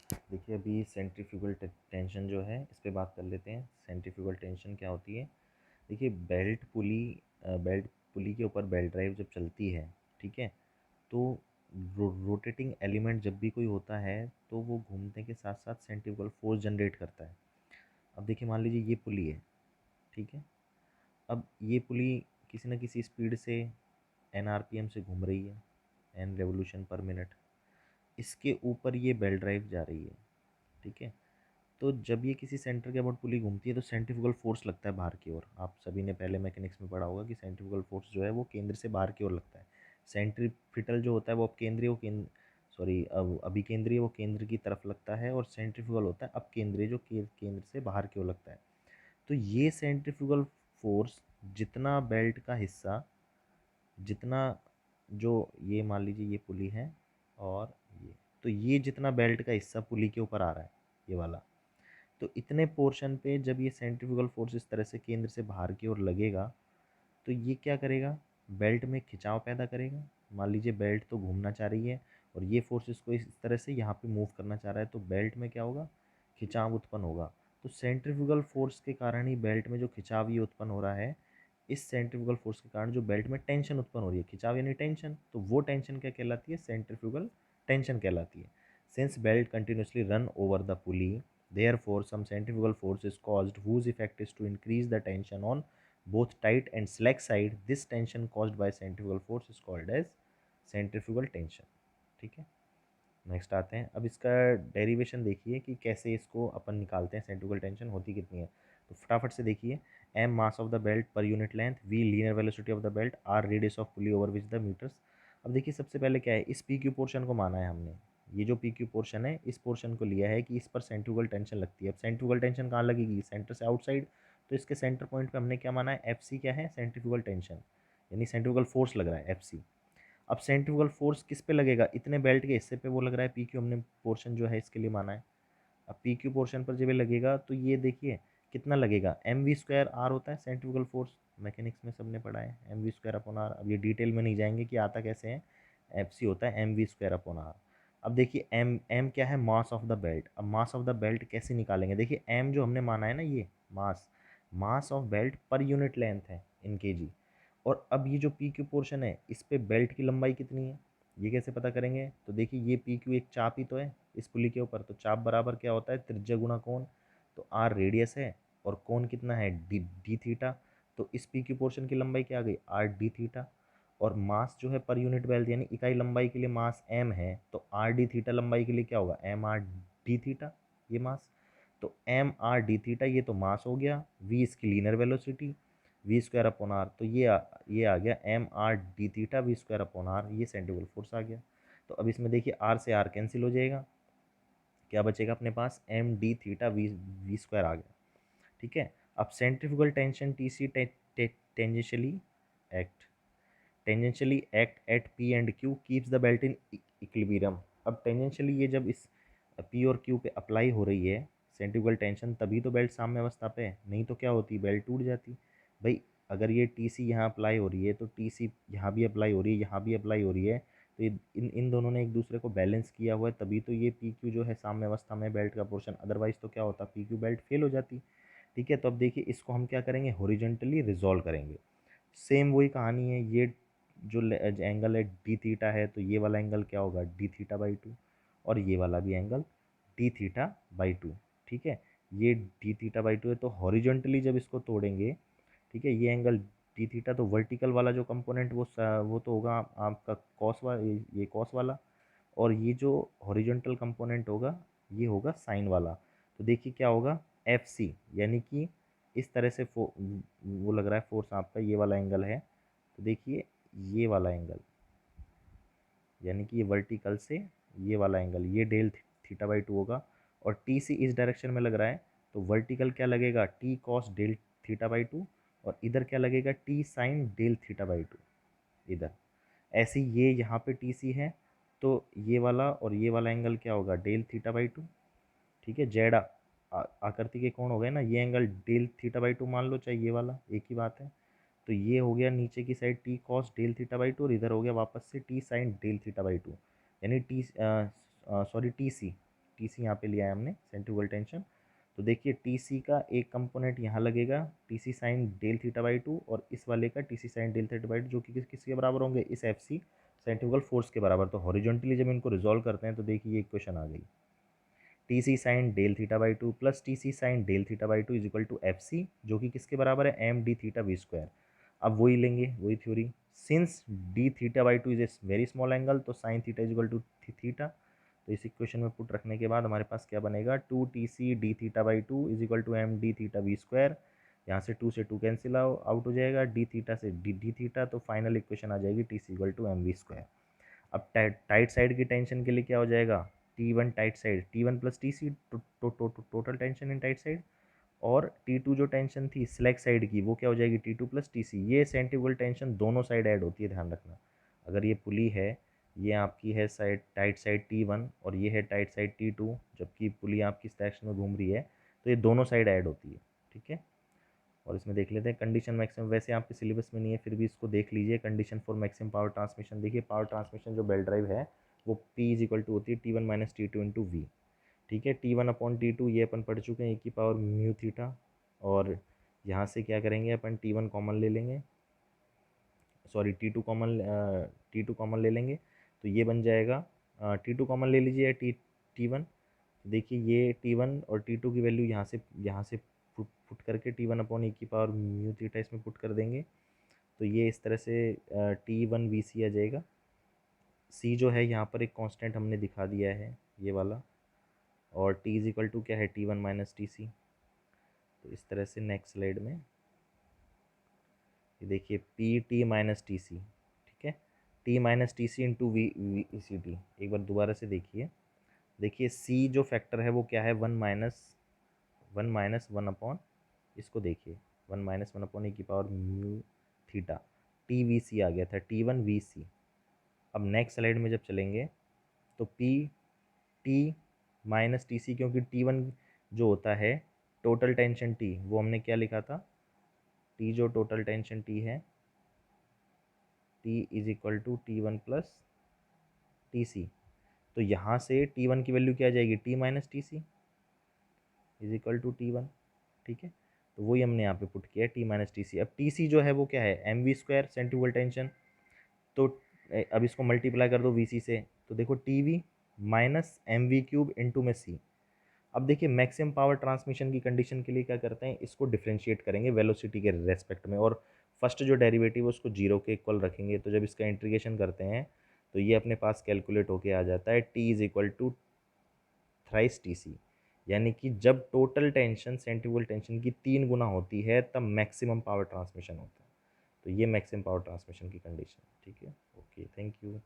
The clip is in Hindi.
देखिए अभी सेंट्रीफ्यूगल टेंशन जो है इस पे बात कर लेते हैं। सेंट्रीफ्यूगल टेंशन क्या होती है? देखिए बेल्ट पुली के ऊपर बेल्ट ड्राइव जब चलती है, ठीक है, तो रोटेटिंग एलिमेंट जब भी कोई होता है तो वो घूमने के साथ साथ सेंट्रीफ्यूगल फोर्स जनरेट करता है। अब देखिए मान लीजिए ये पुली है, ठीक है। अब ये पुली किसी न किसी स्पीड से एन आरपीएम से घूम रही है, एन रेवोल्यूशन पर मिनट। इसके ऊपर ये बेल्ट ड्राइव जा रही है, ठीक है। तो जब ये किसी सेंटर के अबाउट पुली घूमती है तो सेंट्रीफ्यूगल फोर्स लगता है बाहर की ओर। आप सभी ने पहले मैकेनिक्स में पढ़ा होगा कि सेंट्रीफ्यूगल फोर्स जो है वो केंद्र से बाहर की ओर लगता है। सेंट्रीपिटल जो होता है वो अपकेंद्रीय, वो केंद्र सॉरी अब अभिकेंद्रीय वो केंद्र की तरफ लगता है, और सेंट्रीफ्यूगल होता है अपकेंद्रीय जो केंद्र से बाहर की ओर लगता है। तो ये सेंट्रीफ्यूगल फोर्स जितना बेल्ट का हिस्सा, जितना जो ये मान लीजिए ये पुली है और ये, तो ये जितना बेल्ट का हिस्सा पुली के ऊपर आ रहा है, ये वाला, तो इतने पोर्शन पे जब ये सेंट्रीफ्यूगल फोर्स इस तरह से केंद्र से बाहर की ओर लगेगा तो ये क्या करेगा? बेल्ट में खिंचाव पैदा करेगा। मान लीजिए बेल्ट तो घूमना चाह रही है और ये फोर्स इसको इस तरह से यहाँ पे मूव करना चाह रहा है, तो बेल्ट में क्या होगा? खिंचाव उत्पन्न होगा। तो सेंट्रीफ्यूगल फोर्स के कारण ही बेल्ट में जो खिंचाव ये उत्पन्न हो रहा है, इस सेंट्रीफ्यूगल फोर्स के कारण जो बेल्ट में टेंशन उत्पन्न हो रही है, खिंचाव यानी टेंशन, तो वो टेंशन क्या कहलाती है? सेंट्रीफ्यूगल टेंशन कहलाती है। Since belt continuously run over the pulley, therefore some centrifugal force is caused whose effect is to increase the tension on both tight and slack side. This tension caused by centrifugal force is called as centrifugal tension। ठीक है, नेक्स्ट आते हैं। अब इसका डेरिवेशन देखिए कि कैसे इसको अपन निकालते हैं, सेंट्रीफ्यूगल टेंशन होती कितनी है। तो फटाफट से देखिए, M mass of the belt पर unit length, V linear velocity of the belt, R radius of pulley over which the meters. अब देखिए सबसे पहले क्या है, इस पी क्यू पोर्शन को माना है हमने। ये जो पी क्यू पोर्शन है इस पोर्शन को लिया है कि इस पर सेंट्रीफ्यूगल टेंशन लगती है। अब सेंट्रीफ्यूगल टेंशन कहाँ लगेगी? सेंटर से आउटसाइड। तो इसके सेंटर पॉइंट पे हमने क्या माना है? एफ सी क्या है? सेंट्रीफ्यूगल टेंशन, यानी सेंट्रीफ्यूगल फोर्स लग रहा है एफ सी। अब सेंट्रीफ्यूगल फोर्स किस पे लगेगा? इतने बेल्ट के हिस्से पे वो लग रहा है, पी क्यू हमने पोर्शन जो है इसके लिए माना है। अब पी क्यू पोर्शन पर जब ये लगेगा तो ये देखिए कितना लगेगा, एम वी स्क्वायर आर होता है सेंट्रीफ्यूगल फोर्स, मैकेनिक्स में सबने पढ़ा है, M V square upon R. अब ये डिटेल में नहीं जाएंगे कि आता कैसे है, एफ सी होता है M V square upon R. अब देखिए एम एम क्या है? Mass of the belt. अब मास ऑफ द बेल्ट कैसे निकालेंगे? देखिए एम जो हमने माना है ना, ये मास, मास ऑफ बेल्ट पर यूनिट लेंथ है इन के जी। और अब ये जो पी क्यू पोर्शन है इस पे बेल्ट की लंबाई कितनी है, ये कैसे पता करेंगे? तो देखिए ये पी क्यू एक चाप ही तो है इस पुली के ऊपर, तो चाप बराबर क्या होता है? त्रिज्या गुणा कोण। तो आर रेडियस है और कोण कितना है? D D theta. तो इस पी क्यू पोर्शन की लंबाई क्या आ गई? Are D theta. और मास जो है पर यूनिट बेल्ट यानी इकाई लंबाई के लिए मास एम है, तो आर डी थीटा लंबाई के लिए क्या होगा? एम आर डी थीटा, ये मास। तो एम आर डी थीटा ये तो मास हो गया, वी इसकी linear velocity, V square upon R, तो ये आ गया M R D theta V square upon R, ये सेंट्रीफ्यूगल फोर्स आ गया। तो अब इसमें देखिए आर से आर कैंसिल हो जाएगा, क्या बचेगा अपने पास? M D theta V V square आ गया, ठीक है। अब centrifugal tension T C tangentially act tangentially act at P and Q keeps the belt in equilibrium. अब टेंजेंशियली ये जब इस पी और क्यू पे अप्लाई हो रही है सेंट्रीफ्यूगल टेंशन, तभी तो बेल्ट साम्य अवस्था पे है, नहीं तो क्या होती? बेल्ट टूट जाती भाई। अगर ये टी सी यहाँ अप्लाई हो रही है तो टी सी यहाँ भी अप्लाई हो रही है, यहाँ भी अप्लाई हो रही है, तो ये इन इन दोनों ने एक दूसरे को बैलेंस किया हुआ है, तभी तो ये पी क्यू जो है साम्य अवस्था में बेल्ट का पोर्शन, अदरवाइज तो क्या होता? पी क्यू बेल्ट फेल हो जाती, ठीक है। तो अब देखिए इसको हम क्या करेंगे? हॉरिजॉन्टली रिजॉल्व करेंगे। सेम वही कहानी है, ये जो एंगल है डी थीटा है, तो ये वाला एंगल क्या होगा? डी थीटा बाई टू, और ये वाला भी angle D theta by to, ठीक है। ये डी थीटा बाई टू है, तो हॉरिजॉन्टली जब इसको तोड़ेंगे, ठीक है, ये एंगल डी थीटा, तो वर्टिकल वाला जो कंपोनेंट वो तो होगा आपका कॉस वाला, ये कॉस वाला, और ये जो हॉरिजॉन्टल कंपोनेंट होगा ये होगा साइन वाला। तो देखिए क्या होगा? एफ सी, यानी कि इस तरह से वो लग रहा है फोर्स आपका, ये वाला एंगल है, तो देखिए ये वाला एंगल, यानी कि ये वर्टिकल से ये वाला एंगल, ये डेल थीटा बाई टू होगा, और टी सी इस डायरेक्शन में लग रहा है, तो वर्टिकल क्या लगेगा? T cos del theta by two, और इधर क्या लगेगा? T sine del theta by two इधर। ऐसे ही ये यहाँ पे टी सी है, तो ये वाला और ये वाला एंगल क्या होगा? डेल थीटा बाई टू, ठीक है। जेड आकृति के कोण हो गए ना, ये angle del theta by two मान लो, चाहे ये वाला, एक ही बात है। तो ये हो गया नीचे की side T cos del theta by two, और इधर हो गया वापस से T sine del theta by two, यानी T sorry T C, T C यहाँ पे लिया है हमने सेंट्रीफ्यूगल टेंशन। तो देखिए टी सी का एक कंपोनेंट यहाँ लगेगा T C sine del theta by two, और इस वाले का T C sine del theta by two, जो कि किसके बराबर होंगे, इस एफ सी सेंट्रीफ्यूगल फोर्स के बराबर। तो हॉरिजॉन्टली जब इनको रिजॉल्व करते हैं तो देखिए ये इक्वेशन आ गई, T C sine del theta by two plus T C sine del theta by two is equal to F C, जो कि किसके बराबर है, M D theta V square. अब वही लेंगे, वही theory, since d theta by two is a very small angle, तो sine theta is equal to theta. तो इस इक्वेशन में पुट रखने के बाद हमारे पास क्या बनेगा, two T C D theta by two is equal to M D theta V square. यहाँ से टू कैंसिल आउट हो जाएगा, डी थीटा से डी थीटा, तो फाइनल इक्वेशन आ जाएगी T C equal to M V square. अब टाइट साइड की टेंशन के लिए क्या हो जाएगा, T one tight side, T one plus T C total tension in tight side, और टी टू जो टेंशन थी स्लैक साइड की वो क्या हो जाएगी, T two plus T C. ये सेंट्रीफ्यूगल टेंशन दोनों साइड ऐड होती है, ध्यान रखना। अगर ये पुली है, ये आपकी है side tight side T one और ये है टाइट साइड टी टू, जबकि पुली आपकी इस डायरेक्शन में घूम रही है, तो ये दोनों साइड ऐड होती है, ठीक है। और इसमें देख लेते हैं कंडीशन मैक्सिमम, वैसे आपके सिलेबस में नहीं है फिर भी इसको देख लीजिए। Condition for maximum power transmission, देखिए पावर ट्रांसमिशन जो बेल्ट ड्राइव है वो P इज इक्वल टू होती है T one minus T two into V, ठीक है। T one upon T two ये अपन पढ़ चुके हैं, ए की पावर म्यू थीटा, और यहाँ से क्या करेंगे अपन, टी वन कॉमन ले लेंगे, सॉरी टी टू कॉमन ले लेंगे, तो ये बन जाएगा, टी टू कॉमन ले लीजिए टी वन। देखिए ये टी वन और टी टू की वैल्यू यहाँ से पुट करके टी वन अपॉन ए की पावर म्यू थीटा इसमें पुट कर देंगे, तो ये इस तरह से टी वन वी सी आ जाएगा। सी जो है यहाँ पर एक कांस्टेंट हमने दिखा दिया है ये वाला, और टी इज इक्वल टू क्या है, T one minus T C. तो इस तरह से नेक्स्ट स्लाइड में ये देखिए P T minus T C, ठीक है, T minus T C into V V C T. एक बार दोबारा से देखिए, देखिए सी जो फैक्टर है वो क्या है, वन अपॉन, इसको देखिए वन अपॉन ए की power mu theta, T V C आ गया था, टी वन वी सी। अब नेक्स्ट स्लाइड में जब चलेंगे तो P T minus T C, क्योंकि टी वन जो होता है टोटल टेंशन टी, वो हमने क्या लिखा था, टी जो टोटल टेंशन टी है, T is equal to T one plus T C. तो यहाँ से टी वन की वैल्यू क्या आ जाएगी, T minus T C is equal to T one, ठीक है। तो वही हमने यहाँ पे पुट किया टी माइनस टी सी। अब टी सी जो है वो क्या है, M V square centrifugal tension, तो अब इसको मल्टीप्लाई कर दो वी सी से, तो देखो T V minus M V cube into में सी। अब देखिए मैक्सिमम पावर ट्रांसमिशन की कंडीशन के लिए क्या करते हैं, इसको डिफ्रेंशिएट करेंगे वेलोसिटी के रेस्पेक्ट में, और फर्स्ट जो डेरिवेटिव है उसको जीरो के इक्वल रखेंगे। तो जब इसका इंटीग्रेशन करते हैं तो ये अपने पास कैलकुलेट होके आ जाता है T is equal to thrice T C, यानी कि जब टोटल टेंशन सेंट्रीफ्यूगल टेंशन की 3 गुना होती है तब मैक्सिमम पावर ट्रांसमिशन होता है। तो ये मैक्सिमम पावर ट्रांसमिशन की कंडीशन है, ठीक है। Okay, thank you.